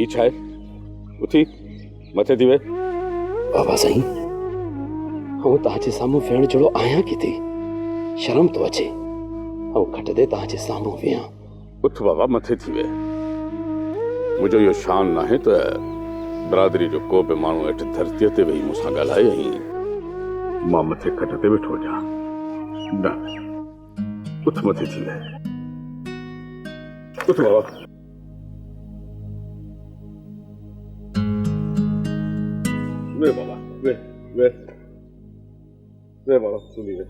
ई छाए उथी मथे थी वे। बाबा साईं हूँ तव्हांजे साम्हूं वेहण जहिड़ो आहियां किथे, शर्म तो अचे। ऐं घटि दे तव्हांजे साम्हूं वेहां। उठ बाबा मथे थी वे। मुझो यो शान ना है तो बरादरी जो को बि माण्हू हेठि धरतीअ ते वेही मूंसां ॻाल्हाए ऐं मां मथे खट ते वेठो हुजां। न उथ मथे थी वे। उथ बाबा। वे बाबा वे वे वे बाबा सुनी वे।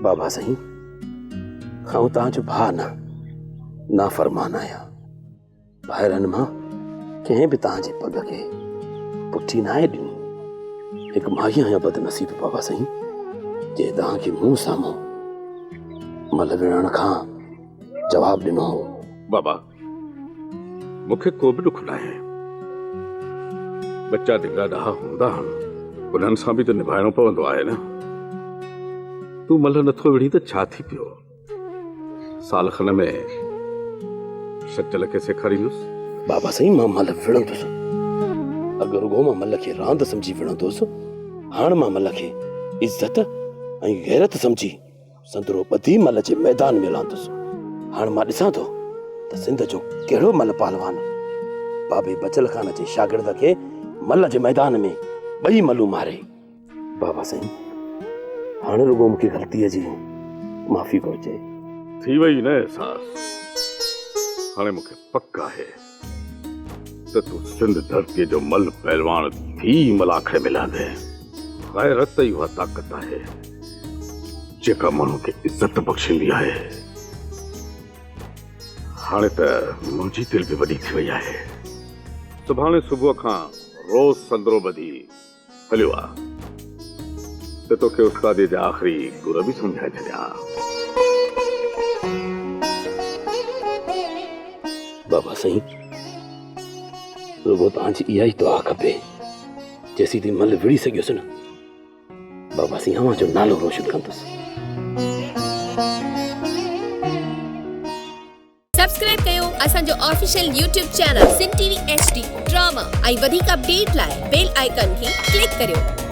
बाबा साईं हूँ तव्हांजो भाउ ना फरमान आहियां। ॿाहिरनि मां कंहिं बि तव्हांजे पग खे पुठी नाहे ॾिनी। हिकु माई आहियां बदनसीब बाबा साईं जे तव्हांखे मुंहुं साम्हूं मल विढ़ण खां जवाब ॾिनो हो। बाबा मूंखे को बि ॾुख नाहे। बच्चा ढिंगा ॾाहा हूंदा आहिनि, उन्हनि सां बि त निभाइणो पवंदो आहे न। तू मल नथो विढ़ी त छा थी पियो? साल खन में सचल खे सेखारींदुसि। बाबा साईं मां मल विढ़ंदुसि। अगरि रुगो मां मल खे रांदि सम्झी विढ़ंदुसि, हाणे मां मल खे इज़त ऐं गैरत सम्झी संदरो ॿधी मल जे मैदान में लांदुसि। हाणे मां ॾिसां थो त सिंध जो कहिड़ो मल पहलवान बाबे बचल खान जे शागिर्द खे मल जे मैदान में ॿई मलूं मारे। बाबा साईं हाणे रुगो मूंखे ग़लतीअ जी माफ़ी घुरिजे। थी वई न एहसास। हाणे मूंखे पक आहे त तू सिंध धरतीअ जो मल पहलवान थी मलाखे मिलांदे। गैरत ई उहा ताक़त आहे जेका माण्हू खे इज़त बख़्शींदी आहे। हाणे त मुंहिंजी दिलि बि वॾी थी वई आहे। सुभाणे सुबुह खां रोज़ संदरो ॿधी हलियो आहे त तोखे उस्तादीअ जा आख़िरी गुर बि सम्झाए छॾियां। बाबा साईं रुगो तव्हांजी इहा ई दुआ खपे जेसीं ताईं मल विढ़ी सघियुसि न। बाबा साईं अव्हांजो नालो रोशन कंदुसि। सब्सक्राइब कयो असांजो official YouTube channel Sindh TV HD drama ऐं वधीक अपडेट लाइ बेल आइकन खे क्लिक करियो।